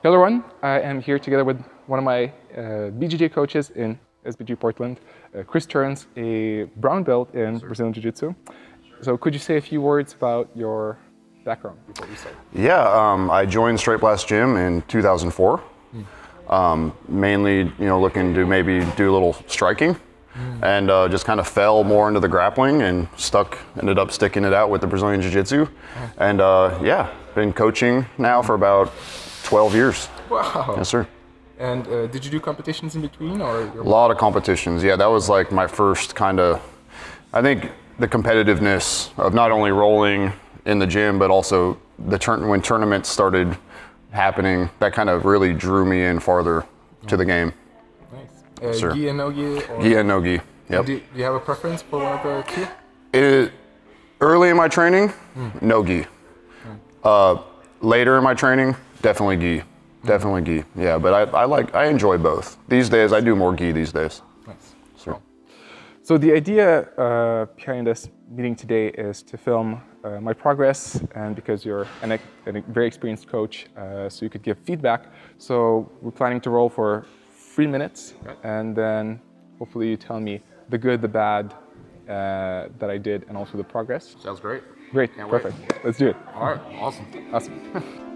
Hello everyone, I am here together with one of my BJJ coaches in SBG Portland, Chris Stearns, a brown belt in Brazilian Jiu-Jitsu. So could you say a few words about your background before we start? Yeah, I joined Straight Blast Gym in 2004. Mainly, looking to maybe do a little striking, and just kind of fell more into the grappling and ended up sticking it out with the Brazilian Jiu-Jitsu. And yeah, been coaching now for about 12 years. Wow. Yes, sir. And did you do competitions in between, or? A lot of competitions. Yeah, that was like my first kind of, I think the competitiveness of not only rolling in the gym, but also when tournaments started happening, that kind of really drew me in farther to the game. Nice. Sure. Gi and no gi? Gi and no gi, yep. Do you have a preference for one of the two? Early in my training, no gi. Later in my training, definitely gi. Definitely gi, yeah, but I enjoy both. These days, I do more gi these days. Nice. Sure. So the idea behind this meeting today is to film my progress, and because you're a very experienced coach, so you could give feedback. So we're planning to roll for 3 minutes, and then hopefully you tell me the good, the bad that I did, and also the progress. Sounds great. Great, Can't perfect. wait. Let's do it. All right, awesome. Awesome.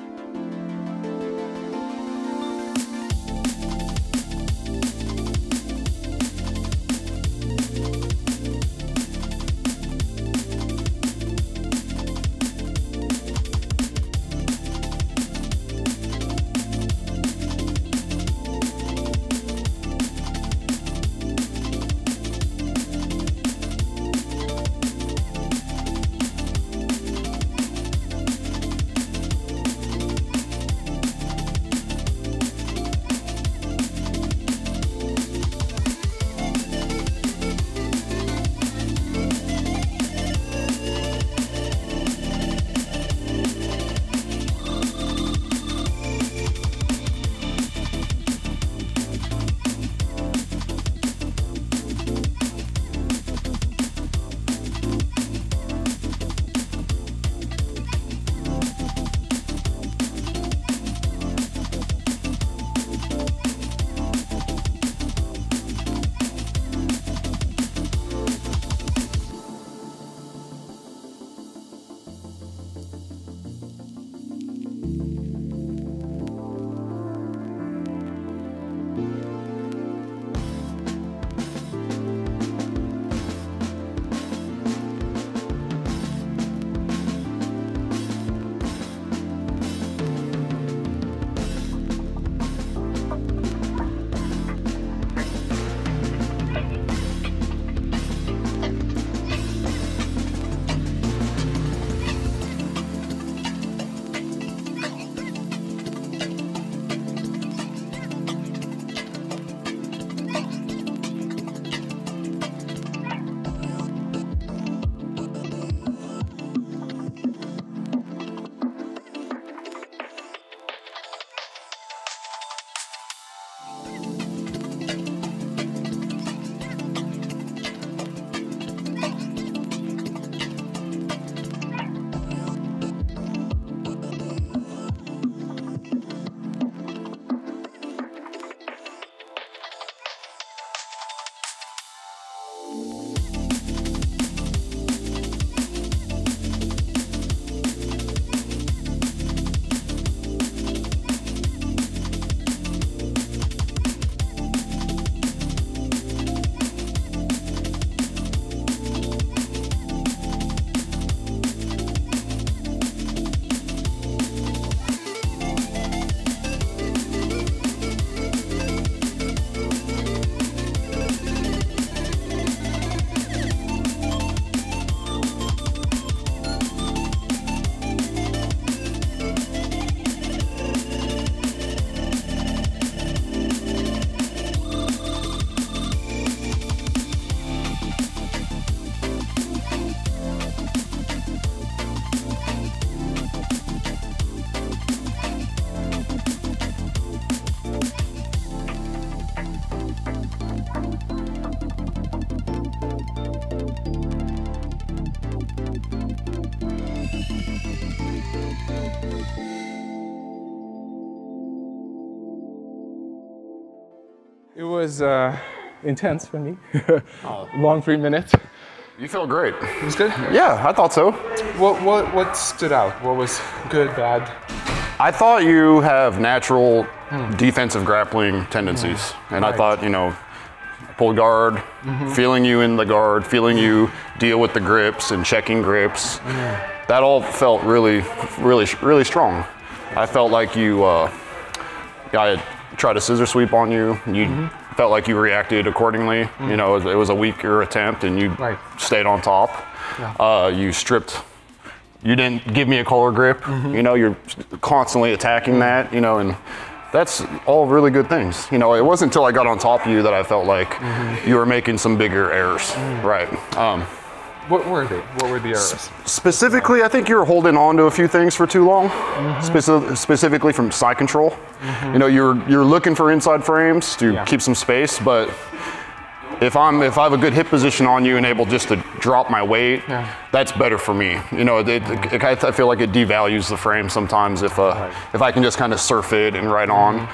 It was intense for me. Long 3 minutes. You felt great. It was good? Yeah, I thought so. What stood out? What was good, bad? I thought you have natural defensive grappling tendencies. And I thought, you know, pull guard, feeling you in the guard, feeling you deal with the grips and checking grips. That all felt really, really, really strong. I felt like you, I had tried a scissor sweep on you, and you felt like you reacted accordingly. You know, it was a weaker attempt, and you stayed on top. Yeah. You stripped. You didn't give me a collar grip. You know, you're constantly attacking that. You know, and that's all really good things. You know, it wasn't until I got on top of you that I felt like you were making some bigger errors. Right. What were they? What were the errors? Specifically, I think you were holding on to a few things for too long. Specifically from side control. You know, you're looking for inside frames to keep some space, but if I have a good hip position on you and able just to drop my weight, that's better for me. You know, I feel like it devalues the frame sometimes if I can just kind of surf it and ride on.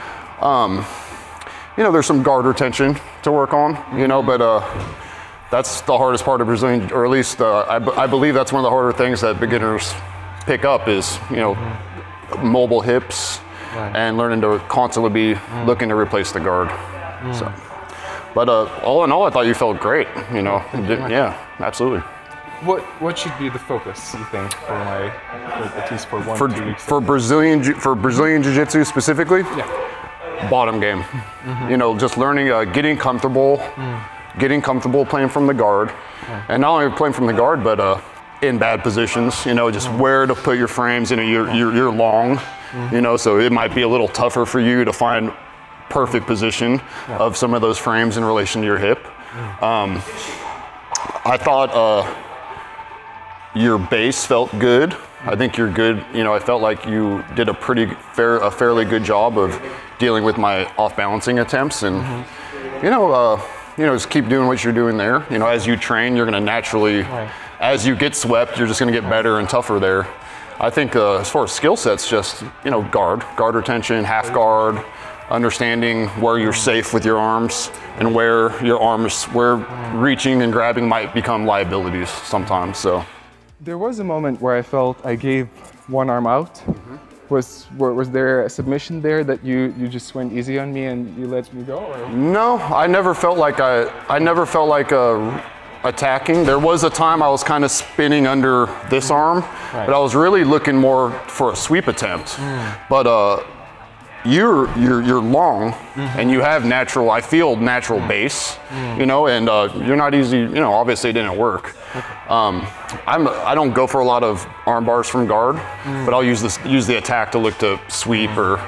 You know, there's some guard retention to work on. You know, but that's the hardest part of Brazilian, or at least I believe that's one of the harder things that beginners pick up is, you know, mobile hips and learning to constantly be looking to replace the guard. So, but all in all, I thought you felt great. You know, yeah, absolutely. What should be the focus, you think, for at least for 1 2 weeks? For Brazilian Jiu-Jitsu specifically? Yeah. Bottom game. You know, just learning, getting comfortable playing from the guard, and not only playing from the guard, but in bad positions. You know, just where to put your frames. You know, you're long. You know, so it might be a little tougher for you to find perfect position of some of those frames in relation to your hip. I thought your base felt good. I think you're good. You know, I felt like you did a fairly good job of dealing with my off balancing attempts, and you know, just keep doing what you're doing there. You know, as you train, you're going to naturally, as you get swept, you're just going to get better and tougher there. I think as far as skill sets, just, you know, guard retention, half guard, understanding where you're safe with your arms and where reaching and grabbing might become liabilities sometimes. So there was a moment where I felt I gave one arm out. Was there a submission there that you just went easy on me and you let me go? Or? No, I never felt like attacking. There was a time I was kind of spinning under this arm, but I was really looking more for a sweep attempt. But you're long, and you have natural base, you know, and you're not easy. You know, obviously it didn't work. I don't go for a lot of arm bars from guard, but I'll use the attack to look to sweep or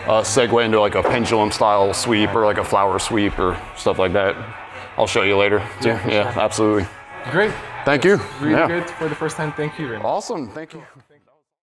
segue into like a pendulum style sweep or like a flower sweep or stuff like that. I'll show you later. Yeah, absolutely. Great. Thank you. Really good for the first time. Thank you very much. Awesome. Thank you.